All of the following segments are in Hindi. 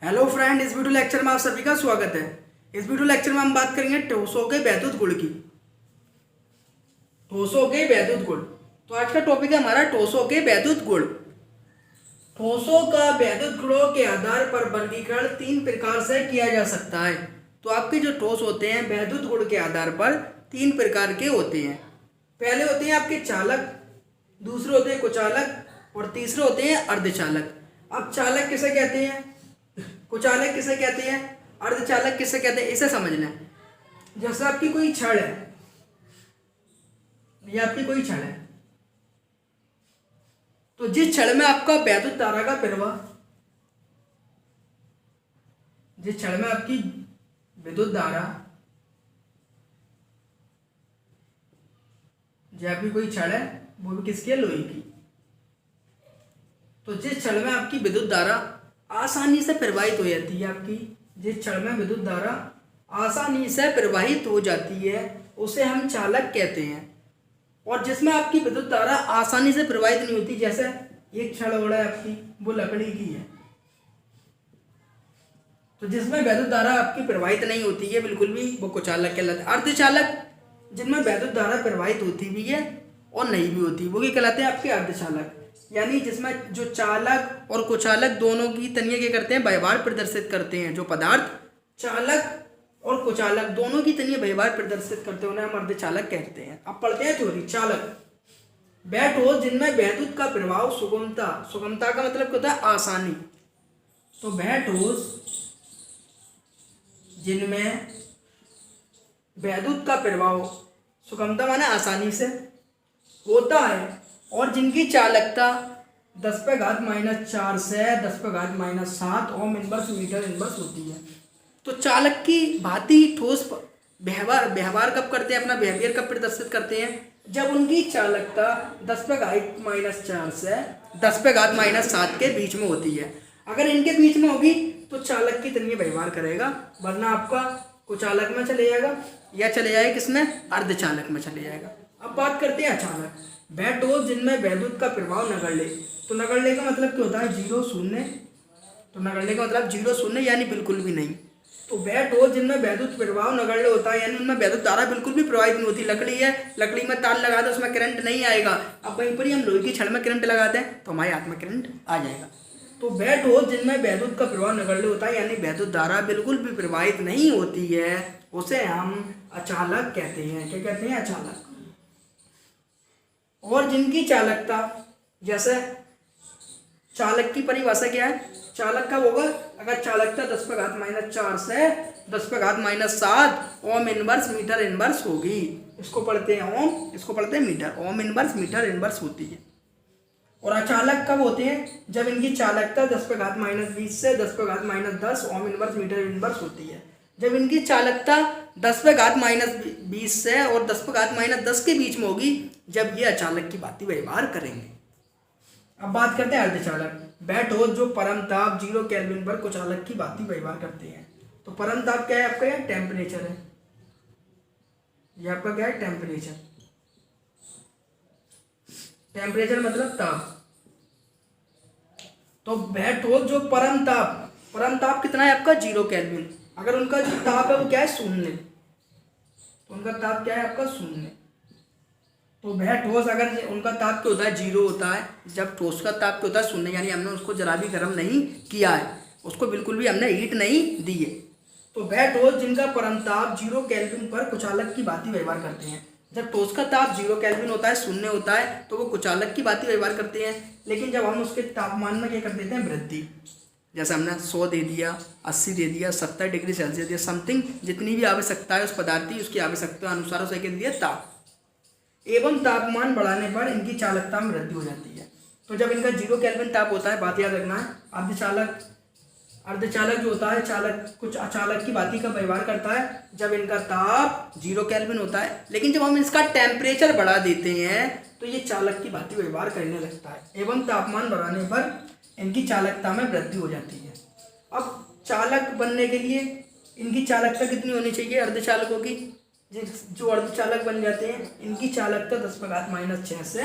हेलो फ्रेंड, इस वीडियो लेक्चर में आप सभी का स्वागत है। इस वीडियो लेक्चर में हम बात करेंगे ठोसों के वैद्युत गुण की। ठोसों के वैद्युत गुण। तो आज का टॉपिक है हमारा ठोसों के वैद्युत गुण। ठोसों का वैद्युत गुणों के आधार पर वर्गीकरण तीन प्रकार से किया जा सकता है। तो आपके जो ठोस होते हैं वैद्युत गुण के आधार पर तीन प्रकार के होते हैं। पहले होते हैं आपके चालक, दूसरे होते हैं कुचालक और तीसरे होते हैं अर्धचालक। अब चालक किसे कहते हैं, कुचालक किसे कहते हैं, अर्धचालक किसे कहते हैं, इसे समझना है। जैसे आपकी कोई छड़ है, ये आपकी कोई छड़ है, तो जिस छड़ में आपका वैद्युत धारा का प्रवाह, जिस छड़ में आपकी विद्युत धारा, जो आपकी कोई छड़ है वो भी किसकी है, लोहे की। तो जिस छड़ में आपकी विद्युत धारा आसानी से प्रवाहित हो जाती है, आपकी जिस छड़ में विद्युत धारा आसानी से प्रवाहित हो जाती है उसे हम चालक कहते हैं। और जिसमें आपकी विद्युत धारा आसानी से प्रवाहित नहीं होती, जैसे एक छड़ ओढ़ा है आपकी, वो लकड़ी की है, तो जिसमें वैद्युत धारा आपकी प्रवाहित नहीं होती है बिल्कुल भी, वो कुचालक कहलाते हैं। अर्धचालक जिनमें वैद्युत धारा प्रवाहित होती भी है और नहीं भी होती, वो क्या कहलाते हैं, आपके अर्धचालक। यानी जिसमें जो चालक और कुचालक दोनों की तनिया क्या करते हैं, व्यवहार प्रदर्शित करते हैं। जो पदार्थ चालक और कुचालक दोनों की तनिया व्यवहार प्रदर्शित करते हैं उन्हें हम अर्धचालक कहते हैं। अब पढ़ते हैं थ्योरी। चालक वह ठोस जिनमें वैद्युत का प्रभाव सुगमता, सुगमता का मतलब क्या होता है, आसानी। तो वह ठोस जिनमें वैद्युत का प्रभाव, सुगमता माने आसानी से होता है, और जिनकी चालकता 10⁻⁻4 से 10⁻⁻7 ओम इनवर्स मीटर इनवर्स होती है। तो चालक की भांति ठोस व्यवहार कब करते हैं, अपना बिहेवियर कब प्रदर्शित करते हैं, जब उनकी चालकता 10⁻⁻4 से 10⁻⁻7 के बीच में होती है। अगर इनके बीच में होगी तो चालक की तरह व्यवहार करेगा, वरना आपका कुचालक में चले जाएगा या चले जाएगा किसमें, अर्धचालक में चले जाएगा। अब बात करते हैं अचालक। वह ठोस जिनमें वैद्युत का प्रभाव नगण्य। तो नगण्य का मतलब क्या होता है, 0 0। तो नगण्य का मतलब 0 0 यानी बिल्कुल भी नहीं। तो वह ठोस जिनमें वैद्युत प्रभाव नगण्य होता है, यानी उनमें वैद्युत धारा बिल्कुल भी प्रवाहित नहीं होती। लकड़ी है, लकड़ी में तार लगा दो उसमें करंट नहीं आएगा। अब वहीं पर ही हम लोहे की छड़ में करंट लगाते हैं तो हमारे हाथ में करंट आ जाएगा। तो वह ठोस जिनमें वैद्युत का प्रभाव नगण्य होता है, यानी वैद्युत धारा बिल्कुल भी प्रवाहित नहीं होती है, उसे हम अचालक कहते हैं। क्या कहते हैं, अचालक। और जिनकी चालकता, जैसे चालक की परिभाषा क्या है, चालक कब होगा, अगर चालकता 10⁻⁻4 से 10⁻⁻7 ओम इनवर्स मीटर इनवर्स होगी। इसको पढ़ते हैं ओम, इसको पढ़ते हैं meter. Ohm inverse meter inverse होती है। और अचालक कब होते हैं, जब इनकी चालकता 10⁻⁻20 से 10⁻⁻10 ओम इनवर्स मीटर इनवर्स होती है। जब इनकी चालकता 10⁻⁻20 से और 10⁻⁻10 के बीच में होगी, जब ये अचालक की भांति व्यवहार करेंगे। अब बात करते हैं अर्धचालक। वह ठोस जो परम ताप 0 केल्विन पर कुचालक की भांति व्यवहार करते हैं। तो परम ताप क्या है आपका, यह टेम्परेचर है, ये आपका क्या है, टेम्परेचर। टेम्परेचर मतलब ताप। तो वह ठोस जो परम ताप कितना है आपका, 0 केल्विन। अगर उनका जो ताप है वो क्या है, 0, तो उनका ताप क्या है आपका, 0। तो वह ठोस अगर उनका ताप क्या होता है, 0 होता है, जब ठोस का ताप क्या होता है, 0, यानी हमने उसको जरा भी गर्म नहीं किया है, उसको बिल्कुल भी हमने हीट नहीं दी है। तो वह ठोस जिनका परम ताप 0 केल्विन पर कुचालक की भांति व्यवहार करते हैं। जब ठोस का ताप 0 केल्विन होता है, 0 होता है, तो वो कुचालक की भांति व्यवहार करते हैं। लेकिन जब हम उसके तापमान में क्या कर देते हैं, वृद्धि, जैसे हमने 100 दे दिया, 80 दे दिया, 70 डिग्री सेल्सियस दिया, समथिंग जितनी भी आवश्यकता है उस पदार्थ की, उसकी आवश्यकता अनुसार उसे क्या दिया, ताप। एवं तापमान बढ़ाने पर इनकी चालकता में वृद्धि हो जाती है। तो जब इनका 0 केल्विन ताप होता है, बात याद रखना है, अर्धचालक जो होता है, चालक कुछ अचालक की भांति का व्यवहार करता है जब इनका ताप 0 केल्विन होता है। लेकिन जब हम इसका टेम्परेचर बढ़ा देते हैं तो ये चालक की भांति व्यवहार करने लगता है। एवं तापमान बढ़ाने पर इनकी चालकता में वृद्धि हो जाती है। अब चालक बनने के लिए इनकी चालकता कितनी होनी चाहिए, अर्धचालकों की, जो अर्धचालक बन जाते हैं इनकी चालकता 10⁻⁻6 से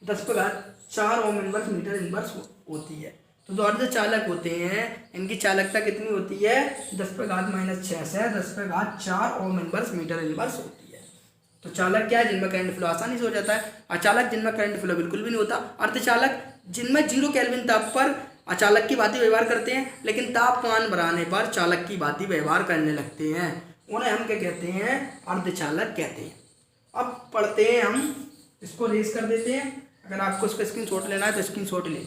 10⁻4 ओम इनवर्स मीटर इनवर्स होती है। तो जो अर्धचालक होते हैं इनकी चालकता कितनी होती है, 10⁻⁻⁶ से 10⁴ ओम इनवर्स मीटर इनवर्स होती है। तो चालक क्या है, जिनमें करंट फ्लो आसानी से हो जाता है। अचालक जिनमें करंट फ्लो बिल्कुल भी नहीं होता। अर्धचालक जिनमें 0 केल्विन ताप पर अचालक की भांति व्यवहार करते हैं, लेकिन तापमान बढ़ाने पर चालक की भांति व्यवहार करने लगते हैं, उन्हें हम क्या कहते हैं, अर्धचालक कहते हैं। अब पढ़ते हैं हम, इसको रेस कर देते हैं। अगर आपको इसका स्क्रीनशॉट लेना है तो स्क्रीनशॉट ले लें।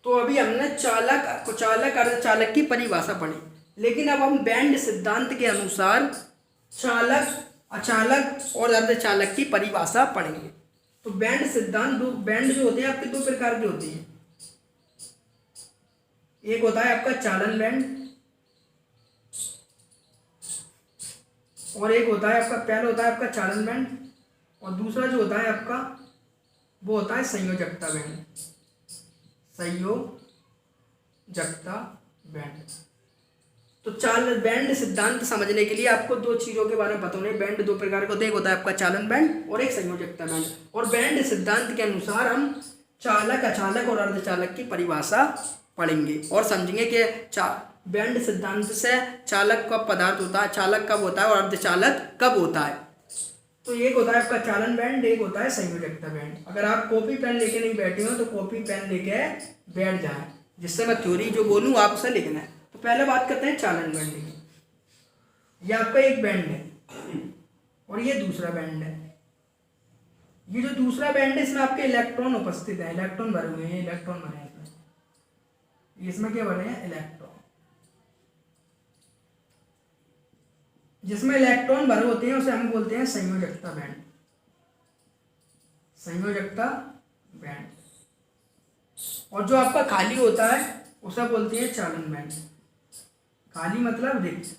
तो अभी हमने चालक, कुचालक, अर्धचालक की परिभाषा पढ़ी, लेकिन अब हम बैंड सिद्धांत के अनुसार चालक, अचालक और अर्धचालक की परिभाषा पढ़ेंगे। तो बैंड सिद्धांत, बैंड जो होते हैं आपके 2 प्रकार के होते हैं। एक होता है आपका चालन बैंड और एक होता है आपका, पहला होता है आपका चालन बैंड और दूसरा जो होता है आपका वो होता है संयोजकता बैंड। संयोजकता बैंड। तो बैंड सिद्धांत समझने के लिए आपको 2 चीज़ों के बारे में पता होना। बैंड 2 प्रकार के होते हैं, एक होता है आपका चालन बैंड और एक संयोजकता बैंड। और बैंड सिद्धांत के अनुसार हम चालक, अचालक और अर्धचालक की परिभाषा पढ़ेंगे और समझेंगे कि बैंड सिद्धांत से चालक कब पदार्थ होता है, चालक कब होता है और अर्धचालक कब होता है। तो एक होता है आपका चालन बैंड, एक होता है संयोजकता बैंड। अगर आप कॉपी पेन लेके नहीं बैठे हो तो कॉपी पेन लेके बैठ जाए, जिससे मैं थ्योरी जो बोलूँ आप उसे लिखना है। तो पहले बात करते हैं चालन बैंड की। ये आपका एक बैंड है और ये दूसरा बैंड है। ये जो दूसरा बैंड है इसमें आपके इलेक्ट्रॉन उपस्थित है, इलेक्ट्रॉन भरे हुए हैं, इलेक्ट्रॉन भरे हैं इसमें क्या भरे हैं, इलेक्ट्रॉन। जिसमें इलेक्ट्रॉन भरे होते हैं उसे हम बोलते हैं संयोजकता बैंड। संयोजकता बैंड। और जो आपका खाली होता है उसे बोलते हैं चालन बैंड। खाली मतलब रिक्त।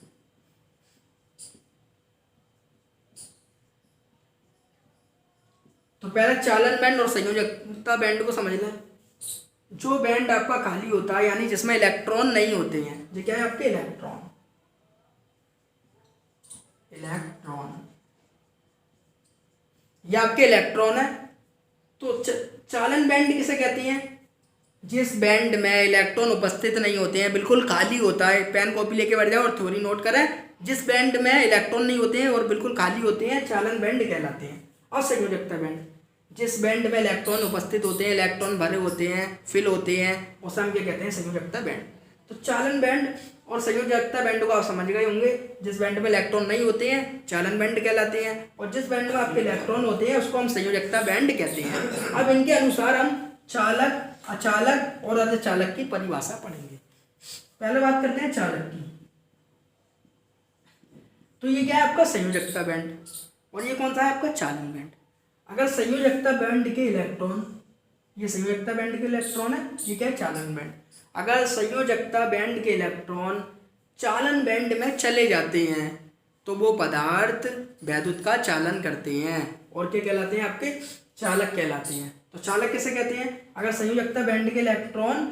तो पहले चालन बैंड और संयोजकता बैंड को समझ लें। जो बैंड आपका खाली होता है यानी जिसमें इलेक्ट्रॉन नहीं होते हैं, ये क्या है आपके इलेक्ट्रॉन, इलेक्ट्रॉन, ये आपके इलेक्ट्रॉन है। तो चालन बैंड किसे कहते हैं, जिस बैंड में इलेक्ट्रॉन उपस्थित नहीं होते हैं, बिल्कुल खाली होता है। पेन कॉपी लेके बैठ जाओ और थ्योरी नोट करें। जिस बैंड में इलेक्ट्रॉन नहीं होते हैं और बिल्कुल खाली होते हैं, चालन बैंड कहलाते हैं। और संयोजकता बैंड, जिस बैंड में इलेक्ट्रॉन उपस्थित होते हैं, इलेक्ट्रॉन भरे होते हैं, फिल होते हैं, उसे हम क्या कहते हैं, संयोजकता बैंड। तो चालन बैंड और संयोजकता बैंड को आप समझ गए होंगे। जिस बैंड में इलेक्ट्रॉन नहीं होते हैं चालन बैंड कहलाते हैं, और जिस बैंड में आपके इलेक्ट्रॉन होते हैं उसको हम संयोजकता बैंड कहते हैं। अब इनके अनुसार हम चालक, अचालक और अर्धचालक की परिभाषा पढ़ेंगे। पहले बात करते हैं चालक की। तो ये क्या है आपका संयोजकता बैंड और ये कौन सा है आपका चालन बैंड। अगर संयोजकता बैंड के इलेक्ट्रॉन, ये संयोजकता बैंड के इलेक्ट्रॉन है, ये क्या है चालन बैंड। अगर संयोजकता बैंड के इलेक्ट्रॉन चालन बैंड में चले जाते हैं तो वो पदार्थ वैद्युत का चालन करते हैं और क्या कहलाते हैं, आपके चालक कहलाते हैं। तो चालक किसे कहते हैं, अगर संयोजकता बैंड के इलेक्ट्रॉन,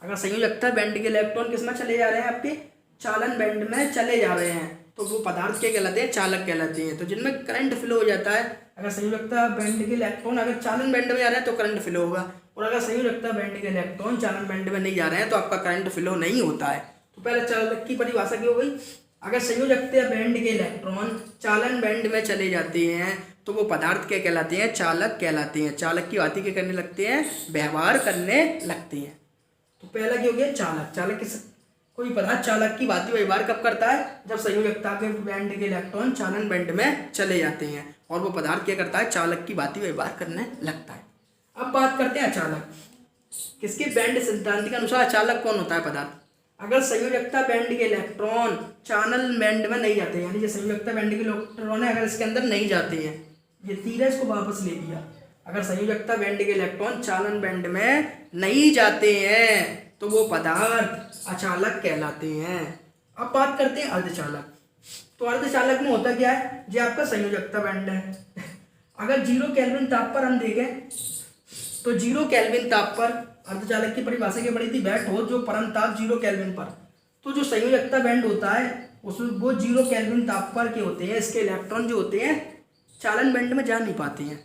अगर संयोजकता बैंड के इलेक्ट्रॉन किस में चले जा रहे हैं, आपके चालन बैंड में चले जा रहे हैं, तो वो पदार्थ क्या कहलाते हैं, चालक कहलाते हैं। तो जिनमें करंट फ्लो हो जाता है, अगर संयोजकता बैंड के इलेक्ट्रॉन अगर चालन बैंड में जा रहे हैं तो करंट फ्लो होगा, और अगर संयोजकता बैंड के इलेक्ट्रॉन चालन बैंड में नहीं जा रहे हैं तो आपका करंट फ्लो नहीं होता है। तो पहले चालक की परिभाषा क्या हो गई, अगर संयोजकता बैंड के इलेक्ट्रॉन चालन बैंड में चले जाते हैं तो वो पदार्थ क्या कहलाते हैं, चालक कहलाते हैं। चालक की भांति क्या करने लगते हैं, व्यवहार करने लगते हैं। तो पहला क्या हो गया चालक। चालक किस, कोई पदार्थ चालक की भांति व्यवहार कब करता है, जब संयोजकता के बैंड के इलेक्ट्रॉन चालन बैंड में चले जाते हैं और वो पदार्थ क्या करता है, चालक की भांति व्यवहार करने लगता है। अब बात करते हैं अचालक। किसके बैंड सिद्धांत के अनुसार अचालक कौन होता है पदार्थ, अगर संयोजकता बैंड के इलेक्ट्रॉन चालन बैंड में नहीं जाते, यानी जो संयोजकता बैंड के इलेक्ट्रॉन है अगर इसके अंदर नहीं जाते हैं, ये तीर है इसको वापस ले लिया, अगर संयोजकता बैंड के इलेक्ट्रॉन चालन बैंड में नहीं जाते हैं तो वो पदार्थ अचालक कहलाते हैं। अब बात करते हैं अर्धचालक। तो अर्धचालक में होता क्या है, जो आपका संयोजकता बैंड है, अगर 0 केल्विन ताप पर हम देखें तो 0 केल्विन ताप पर अर्धचालक की परिभाषा क्या पड़ी थी, वह ठोस जो परम ताप 0 केल्विन पर। तो जो संयोजकता बैंड होता है उसमें वो 0 केल्विन ताप पर के होते हैं, इसके इलेक्ट्रॉन जो होते हैं चालन बैंड में जा नहीं पाते हैं।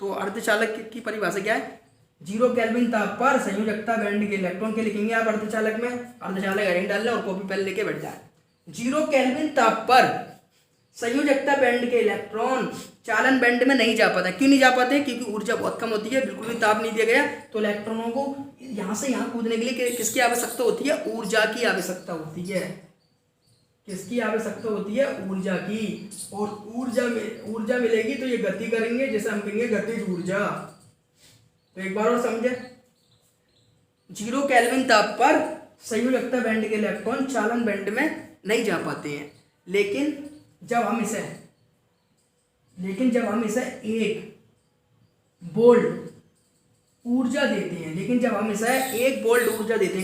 तो अर्धचालक की परिभाषा क्या है? 0 केल्विन ताप पर संयोजकता बैंड के इलेक्ट्रॉन के लिखेंगे आप अर्धचालक में, अर्धचालक हेडिंग डाल लें और कॉपी पेन लेके बैठ जाए। 0 केल्विन ताप पर संयोजकता बैंड के इलेक्ट्रॉन चालन बैंड में नहीं जा पाता। क्यों नहीं जा पाते? क्योंकि ऊर्जा बहुत कम होती है, बिल्कुल भी ताप नहीं दिया गया, तो इलेक्ट्रॉनों को यहाँ से यहाँ कूदने के लिए किसकी आवश्यकता होती है? ऊर्जा की आवश्यकता होती है। किसकी आवश्यकता होती है? ऊर्जा की। और ऊर्जा मिलेगी तो ये गति करेंगे, जैसे हम कहेंगे गतिज ऊर्जा। तो एक बार और समझे, 0 केल्विन ताप पर संयोजकता बैंड के इलेक्ट्रॉन चालन बैंड में नहीं जा पाते हैं, लेकिन जब हम इसे 1 वोल्ट ऊर्जा देते हैं,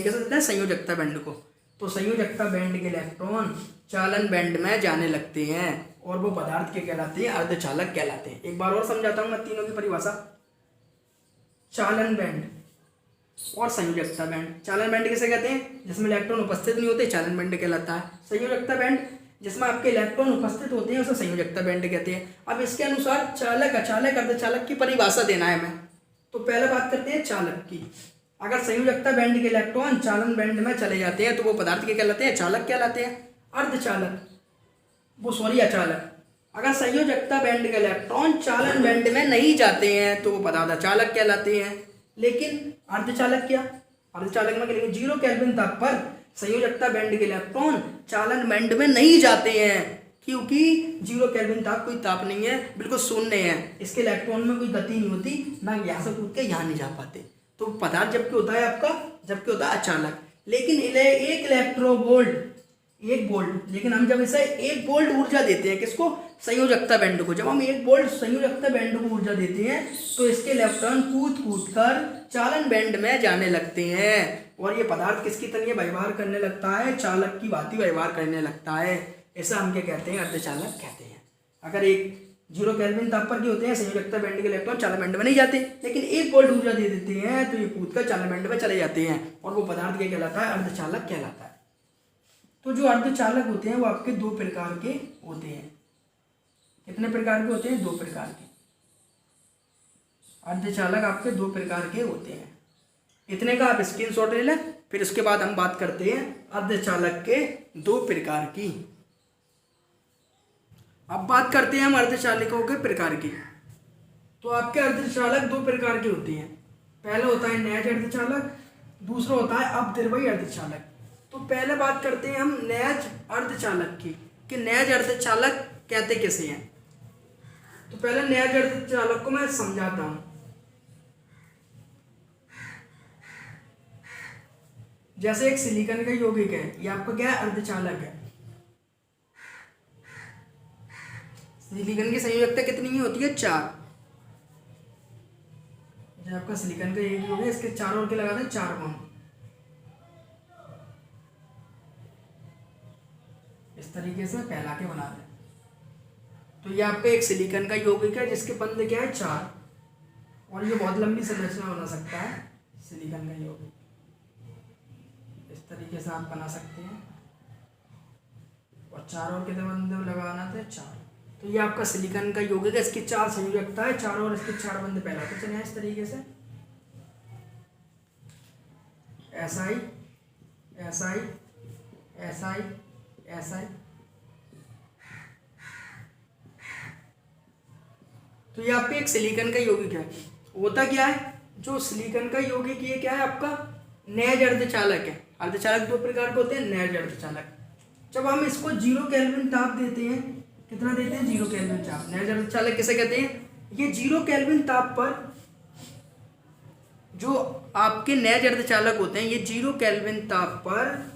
कैसे देते हैं? संयोजकता बैंड को, तो संयोजकता बैंड के इलेक्ट्रॉन चालन बैंड में जाने लगते हैं और वो पदार्थ के कहलाते हैं? अर्धचालक कहलाते हैं। एक बार और समझाता हूं मैं तीनों की परिभाषा। चालन बैंड और संयोजकता बैंड। चालन बैंड किसे कहते हैं? जिसमें इलेक्ट्रॉन उपस्थित नहीं होते, चालन बैंड कहलाता है। संयोजकता बैंड जिसमें आपके इलेक्ट्रॉन उपस्थित होते हैं, उसे संयोजकता बैंड कहते हैं। अब इसके अनुसार चालक, अचालक, अर्धचालक की परिभाषा देना है मैं। तो पहले बात करते हैं चालक की। अगर संयोजकता बैंड के इलेक्ट्रॉन चालन बैंड में चले जाते हैं तो वो पदार्थ के कहलाते हैं? चालक कहलाते हैं। अचालक। अगर संयोजकता बैंड के इलेक्ट्रॉन चालन बैंड में नहीं जाते हैं तो वो पदार्थ अचालक कहलाते हैं। लेकिन अर्धचालक क्या? अर्धचालक में लिखेंगे 0 केल्विन ताप पर संयोजकता बैंड के इलेक्ट्रॉन चालन बैंड में नहीं जाते हैं, क्योंकि 0 केल्विन ताप कोई ताप नहीं है, बिल्कुल शून्य है, इसके इलेक्ट्रॉन में कोई गति नहीं होती, ना यहाँ से कूद के यहाँ नहीं जा पाते। तो पदार्थ जबकि होता है आपका, जबकि होता है अचालक। लेकिन 1 वोल्ट, लेकिन हम जब इसे 1 वोल्ट ऊर्जा देते हैं, किसको? संयोजकता बैंड को। जब हम 1 वोल्ट संयोजकता बैंड को ऊर्जा देते हैं तो इसके इलेक्ट्रॉन कूद कर चालन बैंड में जाने लगते हैं और ये पदार्थ किसकी तरह व्यवहार करने लगता है? चालक की भांति व्यवहार करने लगता है। ऐसा हम क्या कहते हैं? अर्धचालक कहते हैं। अगर 0 केल्विन ताप पर क्या होते हैं? संयोजकता बैंड के इलेक्ट्रॉन चालन बैंड में नहीं जाते, लेकिन 1 वोल्ट ऊर्जा दे देते हैं तो ये कूद कर चालन बैंड में चले जाते हैं और वो पदार्थ क्या कहलाता है? अर्धचालक कहलाता है। तो जो अर्धचालक होते हैं वो आपके 2 प्रकार के होते हैं। कितने प्रकार के होते हैं? 2 प्रकार के। अर्धचालक आपके 2 प्रकार के होते हैं। इतने का आप स्क्रीनशॉट ले लें, फिर उसके बाद हम बात करते हैं अर्धचालक के 2 प्रकार की। अब बात करते हैं हम अर्धचालकों के प्रकार की। तो आपके अर्धचालक 2 प्रकार के होते हैं। पहला होता है नैज अर्धचालक, दूसरा होता है अपद्रव्यी अर्धचालक। तो पहले बात करते हैं हम नैज अर्धचालक की, कि नैज अर्धचालक कहते किसे हैं। तो पहले नैज अर्धचालक को मैं समझाता हूं। जैसे एक सिलिकॉन का यौगिक है, ये आपका क्या है? अर्धचालक है। सिलिकॉन की संयोजकता कितनी होती है? 4। जो आपका सिलिकॉन का यौगिक है, इसके चारों ओर के लगाते हैं 4 बॉन्ड। इस तरीके से फैला के बना दें। तो ये आपका एक सिलिकॉन का यौगिक है जिसके बंध क्या है? 4, और ये बहुत लंबी संरचना बना सकता है सिलिकॉन का यौगिक। इस तरीके से आप बना सकते हैं और चारों ओर कितने बंधे लगाना थे? 4। तो ये आपका सिलिकॉन का यौगिक है, इसकी 4 संयोजकता है, चारों ओर इसके 4 बंधे फैलाते चले इस तरीके से। SI SI SI SI। तो ये आपके एक सिलिकॉन का यौगिक है। होता क्या है? जो सिलिकॉन का यौगिक ये क्या है? आपका नैज अर्धचालक है। अर्धचालक 2 प्रकार के होते हैं, नैज अर्धचालक। जब हम इसको 0 केल्विन ताप देते हैं, कितना देते हैं? 0 केल्विन ताप। नैज अर्धचालक किसे कहते हैं? ये 0 केल्विन ताप पर जो आपके नैज अर्धचालक होते हैं, ये 0 केल्विन ताप पर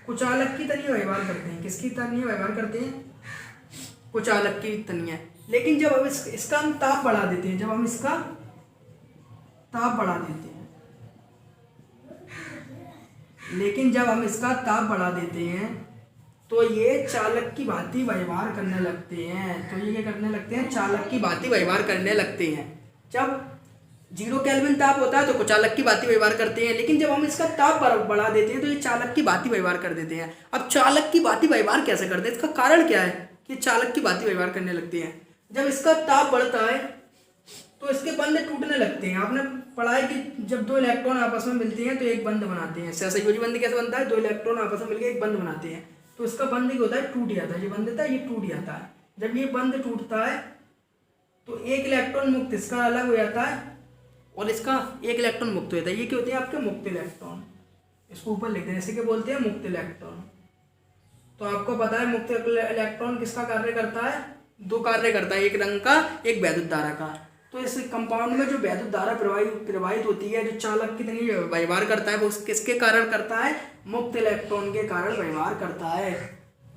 कुचालक की तरह व्यवहार करते हैं। किसकी तरह व्यवहार करते हैं? कुचालक की तरह। लेकिन जब हम इसका हम ताप बढ़ा देते हैं, लेकिन जब हम इसका ताप बढ़ा देते हैं तो ये चालक की भांति व्यवहार करने लगते हैं। तो ये क्या करने लगते हैं? चालक की भांति व्यवहार करने लगते हैं। जब 0 केल्विन ताप होता है तो कुचालक की भांति व्यवहार करते हैं, लेकिन जब हम इसका ताप बढ़ा देते हैं तो ये चालक की भांति व्यवहार कर देते हैं। अब चालक की भांति व्यवहार कैसे करते हैं? इसका कारण क्या है कि चालक की भांति व्यवहार करने लगते हैं? जब इसका ताप बढ़ता है तो इसके बंध टूटने लगते हैं। आपने पढ़ा है कि जब दो इलेक्ट्रॉन आपस में मिलते हैं तो एक बंध बनाते हैं। सहसंयोजी बंध कैसे बनता है? दो इलेक्ट्रॉन आपस में मिलकर एक बंध बनाते हैं, तो इसका बंध क्या होता है? टूट जाता है। ये बंध था, ये टूट जाता है। जब ये बंध टूटता है तो एक इलेक्ट्रॉन मुक्त इसका अलग हो जाता है और इसका एक इलेक्ट्रॉन मुक्त हो जाता है। ये क्या होते हैं? आपके मुक्त इलेक्ट्रॉन। इसको ऊपर लिखते हैं, इसे क्या बोलते हैं? मुक्त इलेक्ट्रॉन। तो आपको पता है मुक्त इलेक्ट्रॉन किसका कार्य करता है? दो कार्य करता है, एक रंग का, एक वैद्युत धारा का। तो इस कंपाउंड में जो वैद्युत धारा प्रवाहित होती है, जो चालक की तरह व्यवहार करता है, वो किसके कारण करता है? मुक्त इलेक्ट्रॉन के कारण व्यवहार करता है।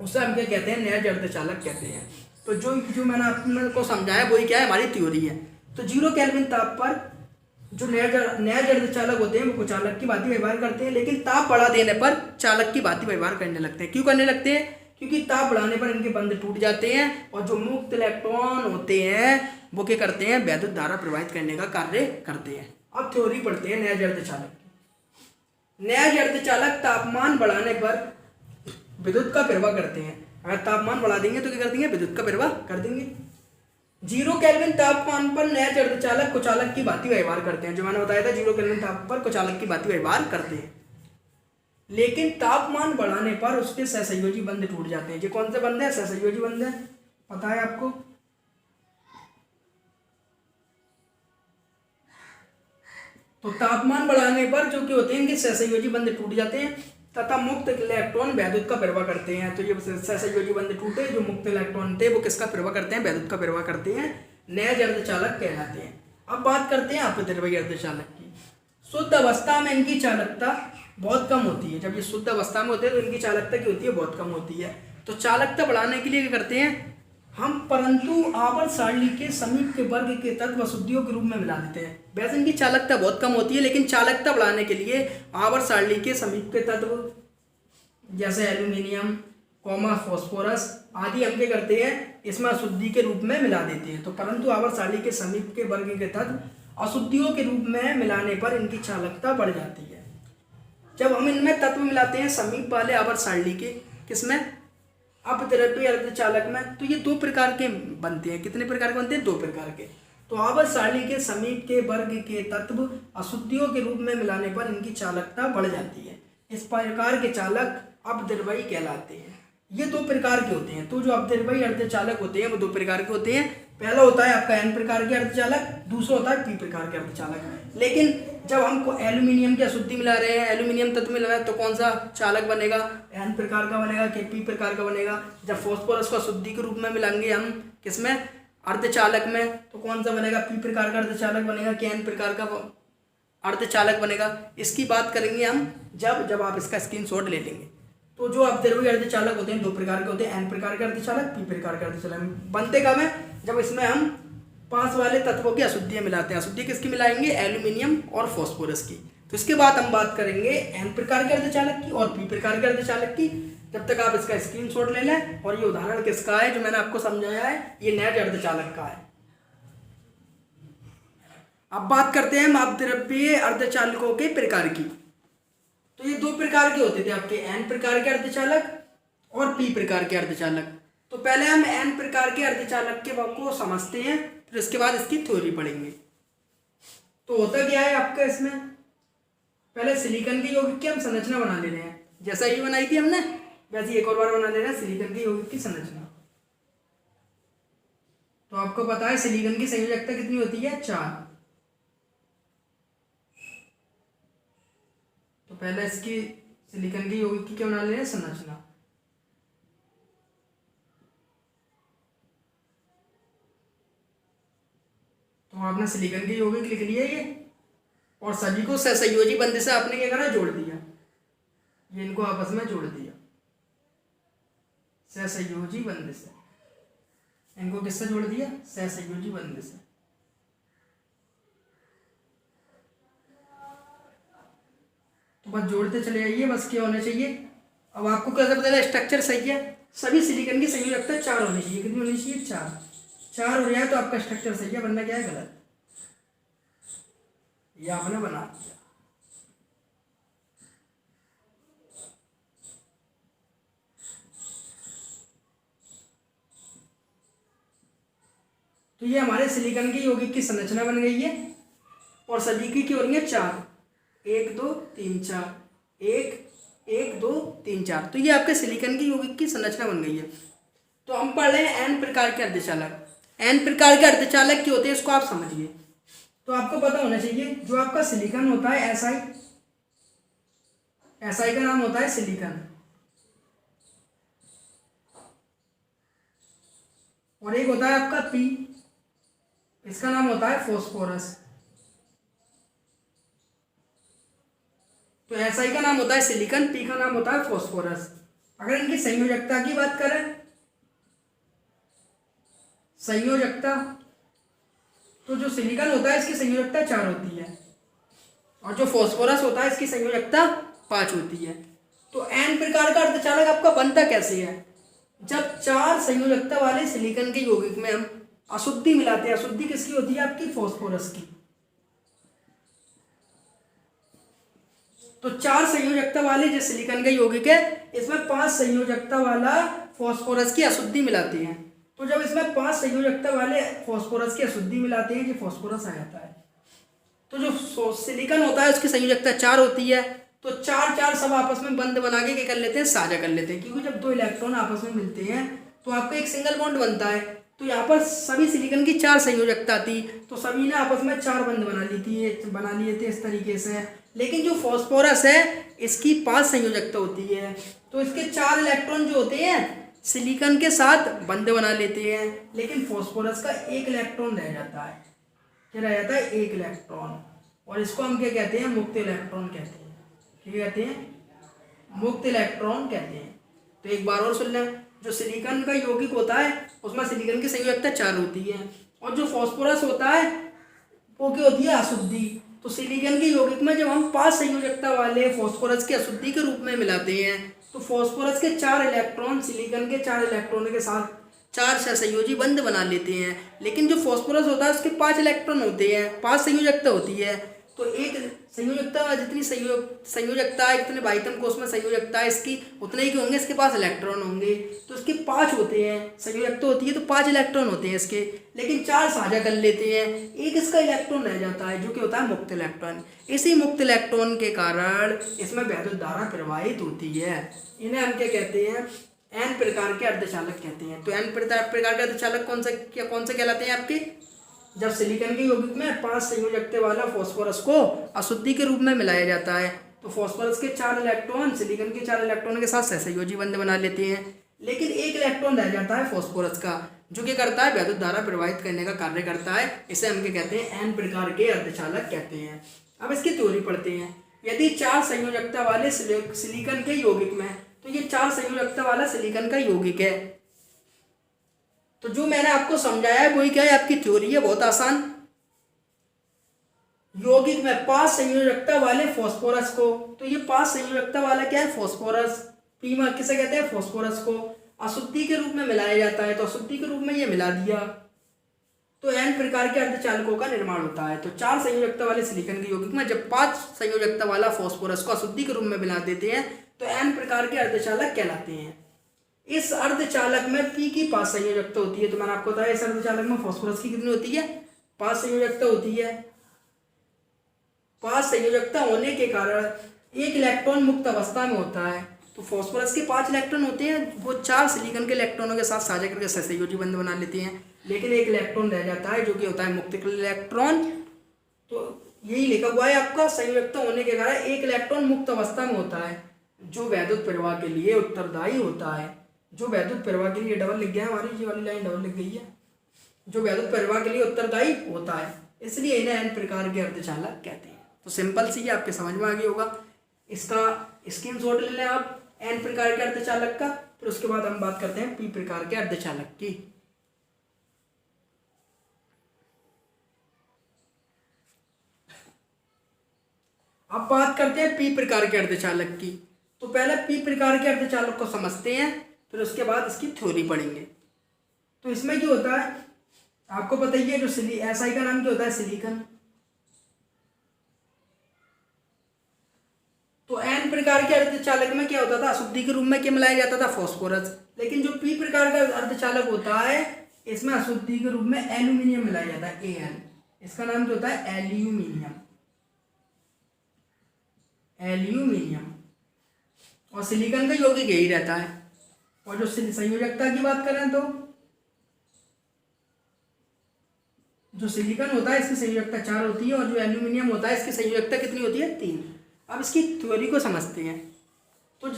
उसे हम क्या कहते हैं? नया अर्धचालक कहते हैं। तो जो मैंने आपको समझाया वही क्या है? हमारी थ्योरी है। तो 0 केल्विन ताप पर जो नया अर्धचालक होते हैं वो कुचालक की भांति व्यवहार करते हैं, लेकिन ताप बढ़ा देने पर चालक की भांति व्यवहार करने लगते हैं। क्यों करने लगते हैं? क्योंकि ताप बढ़ाने पर इनके बंध टूट जाते हैं और जो मुक्त इलेक्ट्रॉन होते हैं वो क्या करते हैं? वैद्युत धारा प्रवाहित करने का कार्य करते हैं। अब थ्योरी पढ़ते हैं नया अर्धचालक की। नया अर्धचालक तापमान बढ़ाने पर विद्युत का प्रवाह करते हैं। अगर तापमान बढ़ा देंगे तो क्या कर देंगे? विद्युत का प्रवाह कर देंगे। 0 केल्विन तापमान पर नया अर्धचालक कुचालक की भांति व्यवहार करते हैं। जो मैंने बताया था, 0 केल्विन ताप पर कुचालक की भांति व्यवहार करते हैं, लेकिन तापमान बढ़ाने पर उसके सहसंयोजी बंध टूट जाते हैं। ये कौन से बंध है? सहसंयोजी बंध है, पता है आपको। तो तापमान बढ़ाने पर जो क्या होते हैं? इनके सहसंयोजी बंध टूट जाते हैं तथा मुक्त इलेक्ट्रॉन वैद्युत का प्रवाह करते हैं। तो ये सहसंयोजी बंध टूटे, जो मुक्त इलेक्ट्रॉन थे वो किसका प्रवाह करते हैं? वैद्युत का प्रवाह करते हैं। नया अर्धचालक कहलाते हैं। अब बात करते हैं अपद्रव्य अर्धचालक की। शुद्ध अवस्था में इनकी चालकता बहुत कम होती है। जब ये शुद्ध अवस्था में होते हैं तो इनकी चालकता की होती है? बहुत कम होती है। तो चालकता बढ़ाने के लिए क्या करते हैं हम? परंतु आवर्त सारणी के समीप के वर्ग के तत्व अशुद्धियों के रूप में मिला देते हैं। वैसे इनकी चालकता बहुत कम होती है, लेकिन चालकता बढ़ाने के लिए आवर्त सारणी के समीप के तत्व जैसे एल्यूमिनियम, फॉस्फोरस आदि हम क्या करते हैं? इसमें अशुद्धि के रूप में मिला देते हैं। तो परंतु आवर्त सारणी के समीप के वर्ग के तत्व अशुद्धियों के रूप में मिलाने पर इनकी चालकता बढ़ जाती है। जब हम इनमें तत्व मिलाते हैं समीप वाले आवर्त सारणी के, किसमें? अपद्रव्य अर्धचालक में, तो ये दो प्रकार के बनते हैं। कितने प्रकार के बनते हैं? दो प्रकार के। तो आवर्त सारणी के समीप के वर्ग के तत्व अशुद्धियों के रूप में मिलाने पर इनकी चालकता बढ़ जाती है। इस प्रकार के चालक अपद्रव्यी कहलाते हैं। ये दो प्रकार के होते हैं। तो जो अपद्रव्यी अर्धचालक होते हैं वो दो प्रकार के होते हैं। पहला होता है आपका N प्रकार के अर्धचालक, दूसरा होता है P प्रकार के अर्धचालक। लेकिन जब हमको एल्यूमिनियम की अशुद्धि मिला रहे हैं, एल्यूमिनियम तत्व मिला रहा है, तो कौन सा चालक बनेगा? N प्रकार का बनेगा कि P प्रकार का बनेगा? जब फॉस्फोरस को अशुद्धि के रूप में मिलाएंगे हम किसमें? अर्धचालक में, तो कौन सा बनेगा? P प्रकार का अर्धचालक बनेगा कि N प्रकार का अर्धचालक बनेगा? इसकी बात करेंगे हम जब आप इसका स्क्रीनशॉट ले लेंगे। तो जो अपद्रव्य अर्धचालक होते हैं दो प्रकार के होते हैं, N प्रकार के अर्धचालक, P प्रकार के अर्धचालक। बनते कब है? जब इसमें हम पास वाले तत्वों की अशुद्धियां मिलाते हैं। अशुद्धि किसकी मिलाएंगे? एल्यूमिनियम और फॉस्फोरस की। तो इसके बाद हम बात करेंगे N प्रकार के अर्धचालक की और P प्रकार के अर्धचालक की। जब तक आप इसका स्क्रीनशॉट ले लें। और ये उदाहरण किसका है जो मैंने आपको समझाया है? ये नया अर्धचालक का है। अब बात करते हैं अपद्रव्य अर्धचालकों के प्रकार की। तो ये दो प्रकार के होते थे आपके, N प्रकार के अर्धचालक और P प्रकार के अर्धचालक। तो पहले हम N प्रकार के अर्धचालक के भाग को समझते हैं, फिर इसके बाद इसकी थ्योरी पढ़ेंगे। तो होता क्या है आपका इसमें? पहले सिलिकॉन के यौगिक की हम संरचना बना ले रहे हैं। जैसा ये बनाई थी हमने वैसे एक और बार बना ले रहे हैं सिलिकॉन के यौगिक की संरचना। तो आपको पता है सिलिकॉन की संयोजकता कितनी होती है? 4। तो पहले इसकी सिलिकॉन के यौगिक की क्या बना ले रहे हैं? संरचना। तो आपने सिलिकॉन के यौगिक लिख लिया ये, और सभी को सहसंयोजी बंध से आपने क्या करा? जोड़ दिया। ये इनको आपस में जोड़ दिया सहसंयोजी बंध से। इनको किससे जोड़ दिया? सहसंयोजी बंध से। तो बस जोड़ते चले जाइए, बस क्या होना चाहिए? अब आपको कैसे पता चला स्ट्रक्चर सही है? सभी सिलिकॉन की संयोजकता 4 होनी चाहिए। कितनी होनी चाहिए? 4 हो जाए तो आपका स्ट्रक्चर सही है, वरना क्या है? गलत। ये आपने बना दिया। तो ये हमारे सिलिकॉन की यौगिक की संरचना बन गई है और सभी की हो रही है 4, 1 2 3 4, 1 1 2 3 4। तो ये आपके सिलिकॉन की यौगिक की संरचना बन गई है। तो हम पढ़ रहे हैं एन प्रकार के अर्धचालक। एन प्रकार के अर्धचालक क्या होते हैं इसको आप समझिए। तो आपको पता होना चाहिए जो आपका सिलिकॉन होता है एसआई का नाम होता है सिलिकॉन, और एक होता है आपका पी, इसका नाम होता है फॉस्फोरस। तो एसआई का नाम होता है सिलिकॉन, पी का नाम होता है फॉस्फोरस। अगर इनकी संयोजकता की बात करें, संयोजकता, तो जो सिलिकॉन होता है इसकी संयोजकता 4 होती है और जो फॉस्फोरस होता है इसकी संयोजकता 5 होती है। तो एन प्रकार का अर्धचालक आपका बनता कैसे है? जब 4 संयोजकता वाले सिलिकॉन के यौगिक में हम अशुद्धि मिलाते हैं। अशुद्धि किसकी होती है? आपकी फॉस्फोरस की। तो 4 संयोजकता वाले जो सिलिकॉन के यौगिक है इसमें 5 संयोजकता वाला फॉस्फोरस की अशुद्धि मिलाते हैं। तो जब इसमें 5 संयोजकता वाले फॉस्फोरस की अशुद्धि मिलाते हैं, ये फॉस्फोरस आ जाता है। तो जो सिलिकॉन होता है उसकी संयोजकता 4 होती है। तो 4 4 सब आपस में बंध बना के क्या कर लेते हैं? साझा कर लेते हैं, क्योंकि जब 2 इलेक्ट्रॉन आपस में मिलते हैं तो आपको एक सिंगल बॉन्ड बनता है। तो यहाँ पर सभी सिलिकॉन की 4 संयोजकता थी, तो सभी ने आपस में 4 बंध बना लिए थे इस तरीके से। लेकिन जो फॉस्फोरस है इसकी 5 संयोजकता होती है, तो इसके 4 इलेक्ट्रॉन जो होते हैं सिलिकॉन के साथ बंध बना लेते हैं, लेकिन फॉस्फोरस का 1 इलेक्ट्रॉन रह जाता है। क्या रह जाता है? 1 इलेक्ट्रॉन। और इसको हम क्या कहते हैं? मुक्त इलेक्ट्रॉन कहते हैं। क्या कहते हैं? मुक्त इलेक्ट्रॉन कहते हैं। तो एक बार और सुन लें, जो सिलिकॉन का यौगिक होता है उसमें सिलिकॉन की संयोजकता 4 होती है और जो फॉस्फोरस होता है वो क्या होती है? अशुद्धि। तो सिलिकॉन के यौगिक में जब हम 5 संयोजकता वाले फॉस्फोरस की अशुद्धि के रूप में मिलाते हैं तो फॉस्फोरस के 4 इलेक्ट्रॉन सिलिकॉन के 4 इलेक्ट्रॉन के साथ 4 सहसंयोजी बंध बना लेते हैं। लेकिन जो फॉस्फोरस होता है उसके 5 इलेक्ट्रॉन होते हैं, 5 संयोजकता होती है। तो एक संयोजकता जितनी संयोजकता है, जितने बाह्यतम कोश में संयोजकता है इसकी उतने ही होंगे इसके पास इलेक्ट्रॉन होंगे। तो इसके 5 होते हैं, संयोजकता होती है तो 5 इलेक्ट्रॉन होते हैं इसके, लेकिन 4 साझा कर लेते हैं, एक इसका इलेक्ट्रॉन रह जाता है जो कि होता है मुक्त इलेक्ट्रॉन। इसी मुक्त इलेक्ट्रॉन के कारण इसमें वैद्युत धारा प्रवाहित होती है। इन्हें हम क्या कहते हैं? एन प्रकार के अर्धचालक कहते हैं। तो एन प्रकार के अर्धचालक कौन से कहलाते हैं आपके? जब सिलिकॉन के यौगिक में 5 संयोजकता वाला फॉस्फोरस को अशुद्धि के रूप में मिलाया जाता है तो फॉस्फोरस के 4 इलेक्ट्रॉन सिलिकॉन के 4 इलेक्ट्रॉन के साथ सहसंयोजी बंध बना लेते हैं, लेकिन 1 इलेक्ट्रॉन रह जाता है फॉस्फोरस का, जो क्या करता है? वैद्युत धारा प्रवाहित करने का कार्य करता है। इसे हम क्या कहते हैं? एन प्रकार के अर्धचालक कहते हैं। अब इसकी थ्योरी पढ़ते हैं। यदि 4 संयोजकता वाले सिलिकॉन के यौगिक में, तो ये 4 संयोजकता वाला सिलिकॉन का यौगिक है, तो जो मैंने आपको समझाया है वही क्या है? आपकी थ्योरी है, बहुत आसान। यौगिक में 5 संयोजकता वाले फॉस्फोरस को, तो ये 5 संयोजकता वाला क्या है? फॉस्फोरस। पी में किसे कहते हैं? फॉस्फोरस को अशुद्धि के रूप में मिलाया जाता है, तो अशुद्धि के रूप में ये मिला दिया, तो एन प्रकार के अर्धचालकों का निर्माण होता है। तो 4 संयोजकता वाले सिलिकॉन के यौगिक में जब 5 संयोजकता वाला फॉस्फोरस को अशुद्धि के रूप में मिला देते हैं तो एन प्रकार के अर्धचालक कहलाते हैं। इस अर्धचालक में पी की 5 संयोजकता होती है। तो मैंने आपको बताया इस अर्धचालक में फॉस्फोरस की कितनी होती है? 5 संयोजकता होती है। 5 संयोजकता होने के कारण 1 इलेक्ट्रॉन मुक्त अवस्था में होता है। तो फॉस्फोरस के 5 इलेक्ट्रॉन होते हैं, वो 4 सिलिकॉन के इलेक्ट्रॉनों के साथ साझा करके सहसंयोजी बंध बना लेते हैं, लेकिन 1 इलेक्ट्रॉन रह जाता है जो कि होता है मुक्त इलेक्ट्रॉन। तो यही लिखा हुआ है आपका, संयोजकता होने के कारण 1 इलेक्ट्रॉन मुक्त अवस्था में होता है जो वैद्युत प्रवाह के लिए उत्तरदायी होता है। जो वैद्युत प्रवाह के लिए डबल लिख गया है, हमारी ये वाली लाइन डबल लिख गई है, जो वैद्युत प्रवाह के लिए उत्तरदायी होता है, इसलिए इन्हें एन प्रकार के अर्धचालक कहते हैं। तो सिंपल सी आपके समझ में आ गई होगा। इसका स्क्रीनशॉट ले लें आप एन प्रकार के अर्धचालक का, फिर उसके बाद हम बात करते हैं पी प्रकार के अर्धचालक की। अब बात करते हैं पी प्रकार के अर्धचालक की। तो पहले पी प्रकार के अर्धचालक को समझते हैं, फिर उसके बाद इसकी थ्योरी पढ़ेंगे। तो इसमें क्या होता है आपको पता ही है, जो एसआई का नाम क्या होता है? सिलिकॉन। तो एन प्रकार के अर्धचालक में क्या होता था? अशुद्धि के रूप में क्या मिलाया जाता था? फॉस्फोरस। लेकिन जो पी प्रकार का अर्धचालक होता है इसमें अशुद्धि के रूप में एल्यूमिनियम मिलाया जाता है, Al। इसका नाम क्या होता है? एल्यूमिनियम। एल्यूमिनियम। और सिलिकॉन का यौगिक यही रहता है। और जो संयोजकता की बात करें तो जो सिलिकॉन होता है इसकी संयोजकता 4 होती है, और जो एल्यूमिनियम होता है इसकी संयोजकता कितनी होती है? 3। अब इसकी थ्योरी को समझते हैं। तो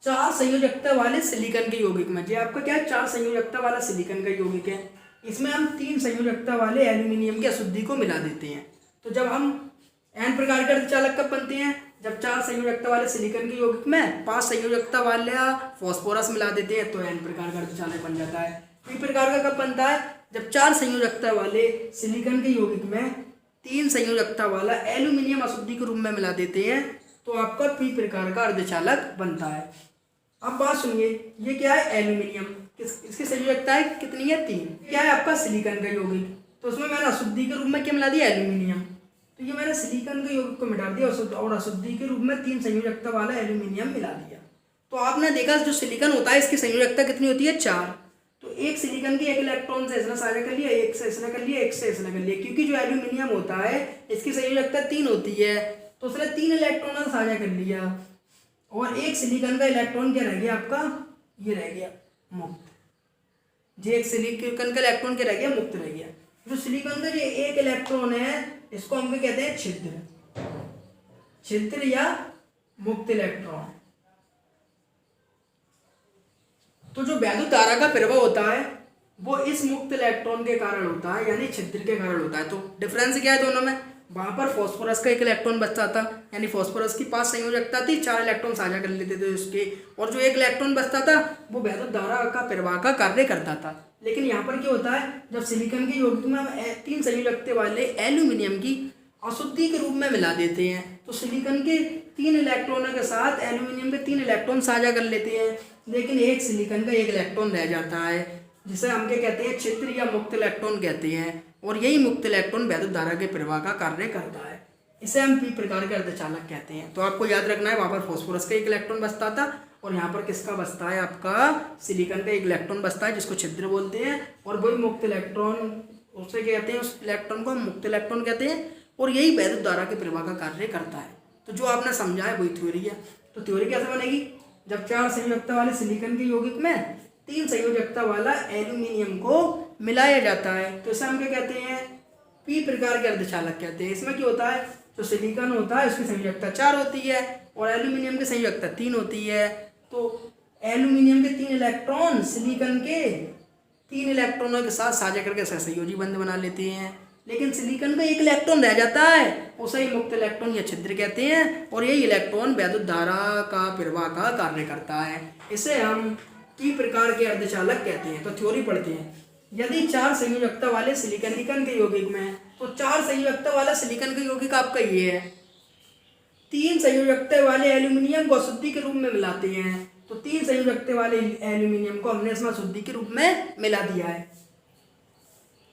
4 संयोजकता वाले सिलिकॉन के यौगिक में, जो आपका क्या है, 4 संयोजकता वाला सिलिकॉन का यौगिक है, इसमें हम 3 संयोजकता वाले एल्यूमिनियम की अशुद्धि को मिला देते हैं। तो जब हम n प्रकार के अर्धचालक कब बनते हैं? जब 4 संयोजकता वाले सिलिकॉन के यौगिक में 5 संयोजकता वाला फास्फोरस मिला देते हैं तो n प्रकार का अर्धचालक बन जाता है। p प्रकार का कब बनता है? जब 4 संयोजकता वाले सिलिकॉन के यौगिक में 3 संयोजकता वाला एल्यूमिनियम अशुद्धि के रूप में मिला देते हैं तो आपका p प्रकार का अर्धचालक बनता है। अब बात सुनिए, ये क्या है? एल्यूमिनियम। इसकी संयोजकता है कितनी है? 3। क्या है आपका? सिलिकॉन का यौगिक। तो उसमें मैंने अशुद्धि के रूप में क्या मिला दिया? एल्यूमिनियम। तो ये मैंने सिलिकॉन के यौगिक को मिटा दिया और अशुद्धि के रूप में 3 संयोजकता वाला एल्यूमिनियम मिला दिया। तो आपने देखा जो सिलिकॉन होता है इसकी संयोजकता कितनी होती है? 4। तो एक सिलिकॉन के एक इलेक्ट्रॉन से इसने साझा कर लिया, एक से इसने कर लिया, एक से इसने कर लिया। क्योंकि जो एल्यूमिनियम होता है इसकी संयोजकता 3 होती है तो उसने 3 इलेक्ट्रॉन साझा कर लिया, और एक सिलिकॉन का इलेक्ट्रॉन क्या रह गया आपका? ये रह गया मुक्त। जो एक सिलिकॉन का इलेक्ट्रॉन क्या रह गया? मुक्त रह गया। जो सिलिकॉन का जो एक इलेक्ट्रॉन है इसको हम क्या कहते हैं? छिद्र। छिद्र या मुक्त इलेक्ट्रॉन। तो जो वैद्युत धारा का प्रवाह होता है वो इस मुक्त इलेक्ट्रॉन के कारण होता है, यानी छिद्र के कारण होता है। तो डिफरेंस क्या है दोनों में? वहां पर फास्फोरस का एक इलेक्ट्रॉन बचता था, यानी फास्फोरस की 5 संयोजकता थी, 4 इलेक्ट्रॉन साझा कर लेते थे उसके, और जो एक इलेक्ट्रॉन बचता था वो वैद्युत धारा का प्रवाह का कार्य करता था। लेकिन यहाँ पर क्या होता है? जब सिलिकॉन के यौगिक में हम 3 संयोजकता वाले एल्यूमिनियम की अशुद्धि के रूप में मिला देते हैं तो सिलिकॉन के 3 इलेक्ट्रॉनों के साथ एल्यूमिनियम के 3 इलेक्ट्रॉन साझा कर लेते हैं, लेकिन एक सिलिकॉन का एक इलेक्ट्रॉन रह जाता है, जिसे हम क्या कहते हैं? छिद्र या मुक्त इलेक्ट्रॉन कहते हैं। और यही मुक्त इलेक्ट्रॉन वैद्युत धारा के प्रवाह का कार्य करता है। इसे हम p प्रकार के अर्धचालक कहते हैं। तो आपको याद रखना है, वहाँ पर फास्फोरस का एक इलेक्ट्रॉन बचता था और यहाँ पर किसका बचता है? आपका सिलिकॉन का एक इलेक्ट्रॉन बचता है जिसको छिद्र बोलते हैं, और वही मुक्त इलेक्ट्रॉन, उसे कहते हैं, उस इलेक्ट्रॉन को हम मुक्त इलेक्ट्रॉन कहते हैं, और यही वैद्युत धारा के प्रवाह का कार्य करता है। तो जो आपने समझा है वही थ्योरी है। तो थ्योरी कैसे बनेगी? जब 4 संयोजकता वाले सिलिकॉन के यौगिक में 3 संयोजकता वाला एल्यूमिनियम को मिलाया जाता है तो इसे हम क्या कहते हैं? p प्रकार के अर्धचालक कहते हैं। इसमें क्या होता है? जो सिलिकॉन होता है उसकी संयोजकता 4 होती है और एल्यूमिनियम की संयोजकता 3 होती है। तो एल्यूमिनियम के 3 इलेक्ट्रॉन सिलिकॉन के 3 इलेक्ट्रॉनों के साथ साझा करके सहसंयोजी बंध बना लेते हैं, लेकिन सिलिकॉन का एक इलेक्ट्रॉन रह जाता है, उसे ही मुक्त इलेक्ट्रॉन या छिद्र कहते हैं, और यही इलेक्ट्रॉन वैद्युत धारा का प्रवाह का कार्य करता है। इसे हम p प्रकार के अर्धचालक कहते हैं। तो थ्योरी पढ़ते हैं। यदि 4 संयोजकता वाले सिलिकॉन के यौगिक में, तो 4 संयोजकता वाला सिलिकॉन का यौगिक आपका ये है, 3 संयोजकता वाले एल्यूमिनियम को अशुद्धि के रूप में मिलाते हैं, तो 3 संयोजकता वाले एल्यूमिनियम को हमने इसमें अशुद्धि के रूप में मिला दिया है।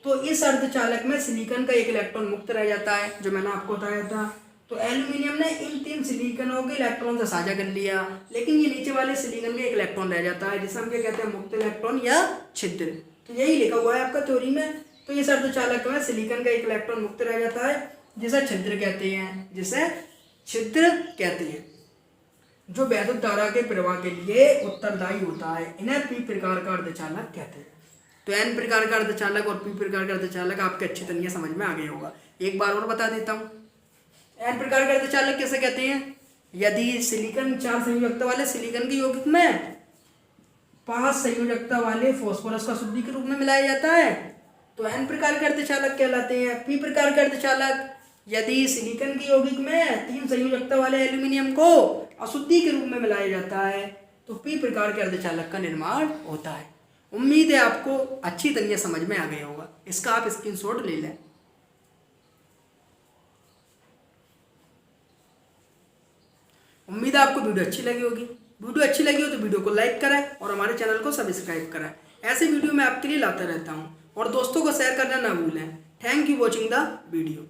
तो इस अर्धचालक में सिलिकॉन का एक इलेक्ट्रॉन मुक्त रह जाता है, जो मैंने आपको बताया था। तो एल्यूमिनियम ने इन 3 सिलिकॉनों के इलेक्ट्रॉन से साझा कर लिया, लेकिन ये नीचे वाले सिलिकॉन में एक इलेक्ट्रॉन रह जाता है, जिसे हम क्या कहते हैं? मुक्त इलेक्ट्रॉन या छिद्र। तो यही लिखा हुआ है आपका थ्योरी में। तो इस अर्धचालक में सिलिकॉन का एक इलेक्ट्रॉन मुक्त रह जाता है, जिसे छिद्र कहते हैं, जिसे छिद्र कहते हैं, जो वैद्युत धारा के प्रवाह के लिए उत्तरदायी होता है। इन्हें p प्रकार का अर्धचालक कहते हैं। तो n प्रकार का अर्धचालक और p प्रकार का अर्धचालक आपके अच्छी तरह समझ में आ गया होगा। एक बार और बता देता हूँ। n प्रकार का अर्धचालक कैसे कहते हैं? यदि सिलिकॉन 4 संयोजकता वाले सिलिकॉन के यौगिक में 5 संयोजकता वाले फास्फोरस का अशुद्धि के रूप में मिलाया जाता है तो n प्रकार के अर्धचालक कहलाते हैं। p प्रकार के अर्धचालक, यदि सिलिकॉन के यौगिक में 3 संयोजकता वाले एल्यूमिनियम को अशुद्धि के रूप में मिलाया जाता है तो p प्रकार के अर्धचालक का निर्माण होता है। उम्मीद है आपको अच्छी तरह समझ में आ गया होगा। इसका आप स्क्रीनशॉट ले लें। उम्मीद है आपको वीडियो अच्छी लगी होगी। वीडियो अच्छी लगी हो तो वीडियो को लाइक करें और हमारे चैनल को सब्सक्राइब करें। ऐसे वीडियो मैं आपके लिए लाता रहता हूं और दोस्तों को शेयर करना ना भूलें। Thank you watching the video.